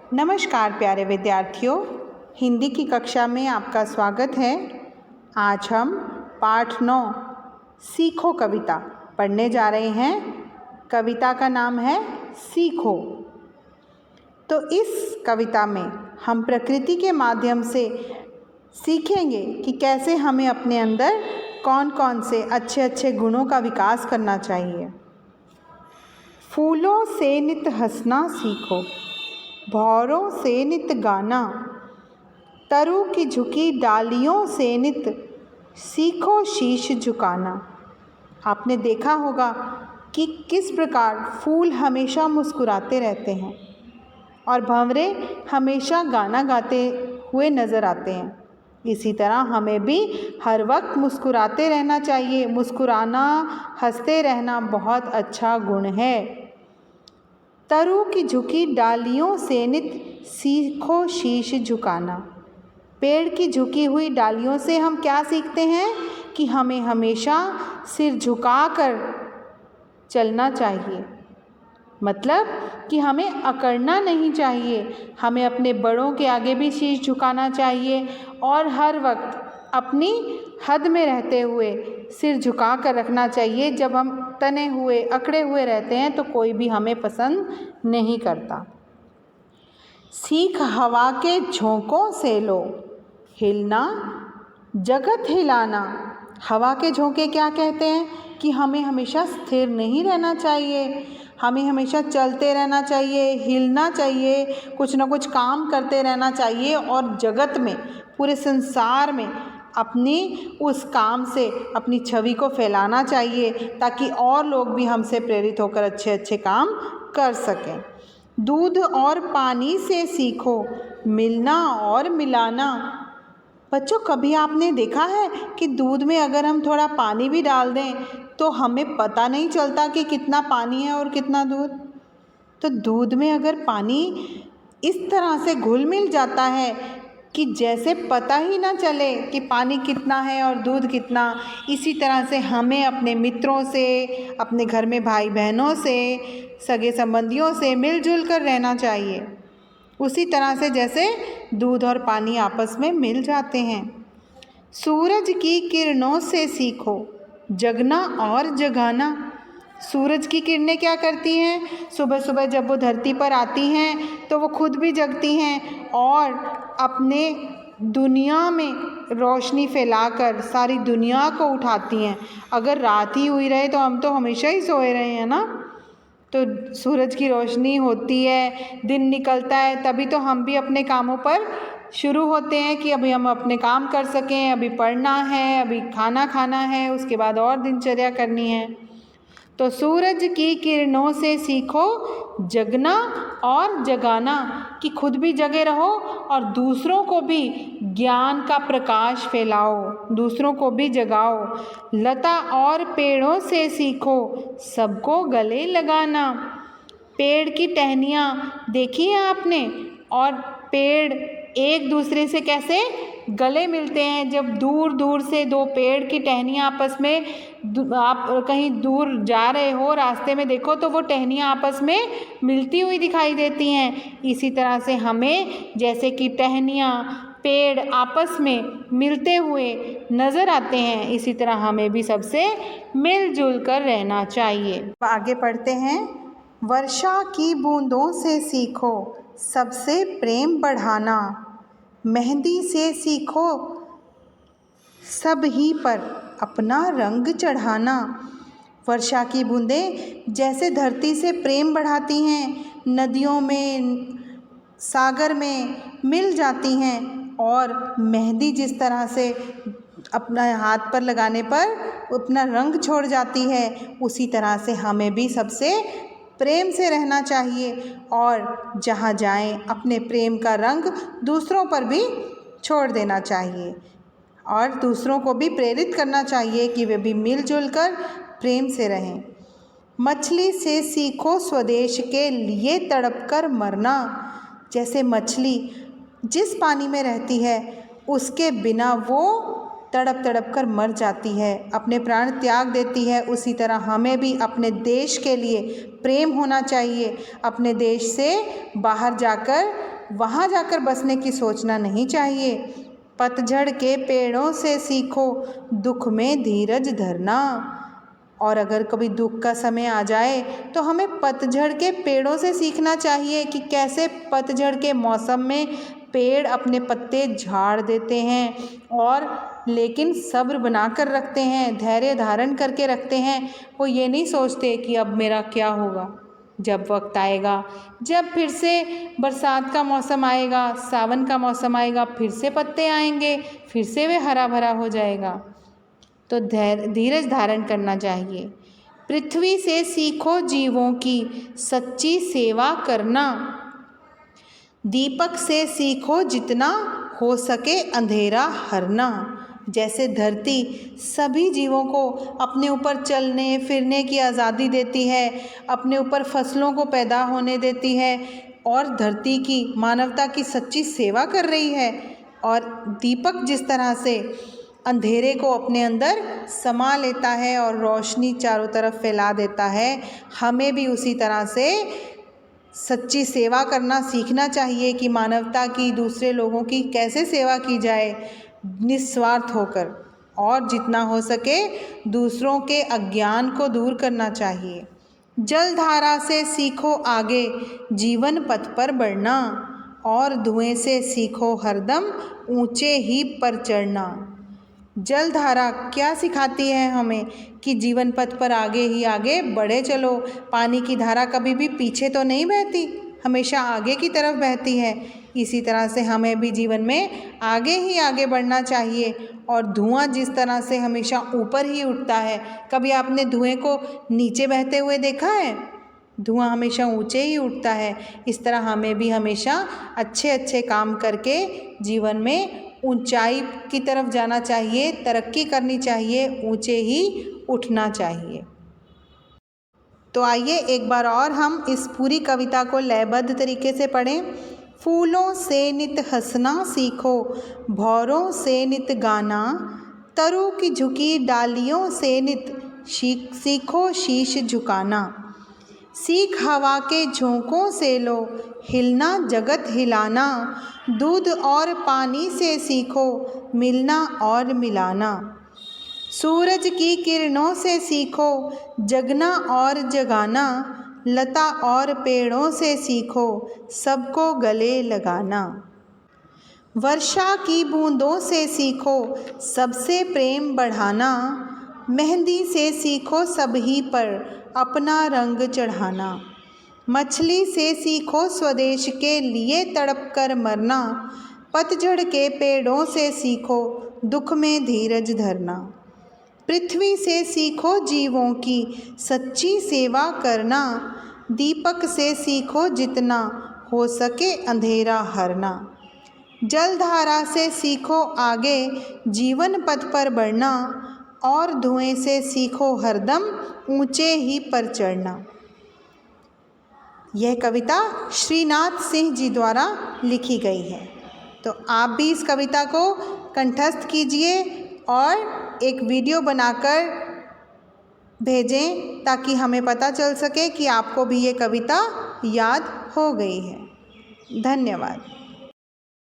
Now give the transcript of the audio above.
नमस्कार प्यारे विद्यार्थियों, हिंदी की कक्षा में आपका स्वागत है। आज हम पाठ 9 सीखो कविता पढ़ने जा रहे हैं। कविता का नाम है सीखो। तो इस कविता में हम प्रकृति के माध्यम से सीखेंगे कि कैसे हमें अपने अंदर कौन कौन से अच्छे अच्छे गुणों का विकास करना चाहिए। फूलों से नित हंसना सीखो, भौरों से नित गाना, तरु की झुकी डालियों से नित सीखो शीश झुकाना। आपने देखा होगा कि किस प्रकार फूल हमेशा मुस्कुराते रहते हैं और भंवरे हमेशा गाना गाते हुए नज़र आते हैं। इसी तरह हमें भी हर वक्त मुस्कुराते रहना चाहिए। मुस्कुराना, हंसते रहना बहुत अच्छा गुण है। तरु की झुकी डालियों से नित सीखो शीश झुकाना। पेड़ की झुकी हुई डालियों से हम क्या सीखते हैं कि हमें हमेशा सिर झुकाकर चलना चाहिए, मतलब कि हमें अकड़ना नहीं चाहिए। हमें अपने बड़ों के आगे भी शीश झुकाना चाहिए और हर वक्त अपनी हद में रहते हुए सिर झुका कर रखना चाहिए। जब हम तने हुए अकड़े हुए रहते हैं तो कोई भी हमें पसंद नहीं करता। सीख हवा के झोंकों से लो, हिलना जगत हिलाना। हवा के झोंके क्या कहते हैं कि हमें हमेशा स्थिर नहीं रहना चाहिए, हमें हमेशा चलते रहना चाहिए, हिलना चाहिए, कुछ ना कुछ काम करते रहना चाहिए और जगत में, पूरे संसार में अपनी उस काम से अपनी छवि को फैलाना चाहिए ताकि और लोग भी हमसे प्रेरित होकर अच्छे अच्छे काम कर सकें। दूध और पानी से सीखो, मिलना और मिलाना। बच्चों, कभी आपने देखा है कि दूध में अगर हम थोड़ा पानी भी डाल दें तो हमें पता नहीं चलता कि कितना पानी है और कितना दूध? तो दूध में अगर पानी इस तरह से घुल मिल जाता है कि जैसे पता ही ना चले कि पानी कितना है और दूध कितना। इसी तरह से हमें अपने मित्रों से, अपने घर में भाई बहनों से, सगे संबंधियों से मिलजुल कर रहना चाहिए, उसी तरह से जैसे दूध और पानी आपस में मिल जाते हैं। सूरज की किरणों से सीखो, जगना और जगाना। सूरज की किरणें क्या करती हैं? सुबह सुबह जब वो धरती पर आती हैं तो वो खुद भी जगती हैं और अपने दुनिया में रोशनी फैलाकर सारी दुनिया को उठाती हैं। अगर रात ही हुई रहे तो हम तो हमेशा ही सोए रहे हैं ना। तो सूरज की रोशनी होती है, दिन निकलता है, तभी तो हम भी अपने कामों पर शुरू होते हैं कि अभी हम अपने काम कर सकें, अभी पढ़ना है, अभी खाना खाना है, उसके बाद और दिनचर्या करनी है। तो सूरज की किरणों से सीखो जगना और जगाना, कि खुद भी जगे रहो और दूसरों को भी ज्ञान का प्रकाश फैलाओ, दूसरों को भी जगाओ। लता और पेड़ों से सीखो सबको गले लगाना। पेड़ की टहनियाँ देखी हैं आपने? और पेड़ एक दूसरे से कैसे गले मिलते हैं। जब दूर दूर से दो पेड़ की टहनियाँ आपस में, आप कहीं दूर जा रहे हो, रास्ते में देखो तो वो टहनियाँ आपस में मिलती हुई दिखाई देती हैं। इसी तरह से हमें जैसे कि टहनियाँ, पेड़ आपस में मिलते हुए नज़र आते हैं, इसी तरह हमें भी सबसे मिलजुल कर रहना चाहिए। आगे पढ़ते हैं। वर्षा की बूंदों से सीखो सबसे प्रेम बढ़ाना। मेहंदी से सीखो सब ही पर अपना रंग चढ़ाना। वर्षा की बूंदें जैसे धरती से प्रेम बढ़ाती हैं, नदियों में, सागर में मिल जाती हैं और मेहंदी जिस तरह से अपना हाथ पर लगाने पर अपना रंग छोड़ जाती है, उसी तरह से हमें भी सबसे प्रेम से रहना चाहिए और जहाँ जाएं अपने प्रेम का रंग दूसरों पर भी छोड़ देना चाहिए और दूसरों को भी प्रेरित करना चाहिए कि वे भी मिलजुल कर प्रेम से रहें। मछली से सीखो स्वदेश के लिए तड़प कर मरना। जैसे मछली जिस पानी में रहती है उसके बिना वो तड़प तड़प कर मर जाती है, अपने प्राण त्याग देती है, उसी तरह हमें भी अपने देश के लिए प्रेम होना चाहिए। अपने देश से बाहर जाकर वहाँ जाकर बसने की सोचना नहीं चाहिए। पतझड़ के पेड़ों से सीखो दुख में धीरज धरना। और अगर कभी दुख का समय आ जाए तो हमें पतझड़ के पेड़ों से सीखना चाहिए कि कैसे पतझड़ के मौसम में पेड़ अपने पत्ते झाड़ देते हैं और लेकिन सब्र बनाकर रखते हैं, धैर्य धारण करके रखते हैं। वो ये नहीं सोचते कि अब मेरा क्या होगा। जब वक्त आएगा, जब फिर से बरसात का मौसम आएगा, सावन का मौसम आएगा, फिर से पत्ते आएंगे, फिर से वे हरा भरा हो जाएगा। तो धीरज धारण करना चाहिए। पृथ्वी से सीखो जीवों की सच्ची सेवा करना। दीपक से सीखो जितना हो सके अंधेरा हरना। जैसे धरती सभी जीवों को अपने ऊपर चलने फिरने की आज़ादी देती है, अपने ऊपर फसलों को पैदा होने देती है और धरती की मानवता की सच्ची सेवा कर रही है, और दीपक जिस तरह से अंधेरे को अपने अंदर समा लेता है और रोशनी चारों तरफ फैला देता है, हमें भी उसी तरह से सच्ची सेवा करना सीखना चाहिए कि मानवता की, दूसरे लोगों की कैसे सेवा की जाए निस्वार्थ होकर, और जितना हो सके दूसरों के अज्ञान को दूर करना चाहिए। जलधारा से सीखो आगे जीवन पथ पर बढ़ना, और धुएं से सीखो हरदम ऊंचे ही पर चढ़ना। जलधारा क्या सिखाती है हमें कि जीवन पथ पर आगे ही आगे बढ़े चलो। पानी की धारा कभी भी पीछे तो नहीं बहती, हमेशा आगे की तरफ बहती है। इसी तरह से हमें भी जीवन में आगे ही आगे बढ़ना चाहिए। और धुआं जिस तरह से हमेशा ऊपर ही उठता है, कभी आपने धुएं को नीचे बहते हुए देखा है? धुआं हमेशा ऊंचे ही उठता है। इस तरह हमें भी हमेशा अच्छे अच्छे काम करके जीवन में ऊंचाई की तरफ जाना चाहिए, तरक्की करनी चाहिए, ऊंचे ही उठना चाहिए। तो आइए एक बार और हम इस पूरी कविता को लयबद्ध तरीके से पढ़ें। फूलों से नित हंसना सीखो, भौरों से नित गाना, तरु की झुकी डालियों से नित सीखो शीश झुकाना। सीख हवा के झोंकों से लो हिलना जगत हिलाना, दूध और पानी से सीखो मिलना और मिलाना। सूरज की किरणों से सीखो जगना और जगाना, लता और पेड़ों से सीखो सबको गले लगाना। वर्षा की बूंदों से सीखो सबसे प्रेम बढ़ाना, मेहंदी से सीखो सभी पर अपना रंग चढ़ाना। मछली से सीखो स्वदेश के लिए तड़प कर मरना, पतझड़ के पेड़ों से सीखो दुख में धीरज धरना। पृथ्वी से सीखो जीवों की सच्ची सेवा करना, दीपक से सीखो जितना हो सके अंधेरा हरना। जलधारा से सीखो आगे जीवन पथ पर बढ़ना, और धुएं से सीखो हरदम ऊंचे ही पर चढ़ना। यह कविता श्रीनाथ सिंह जी द्वारा लिखी गई है। तो आप भी इस कविता को कंठस्थ कीजिए और एक वीडियो बनाकर भेजें ताकि हमें पता चल सके कि आपको भी ये कविता याद हो गई है। धन्यवाद।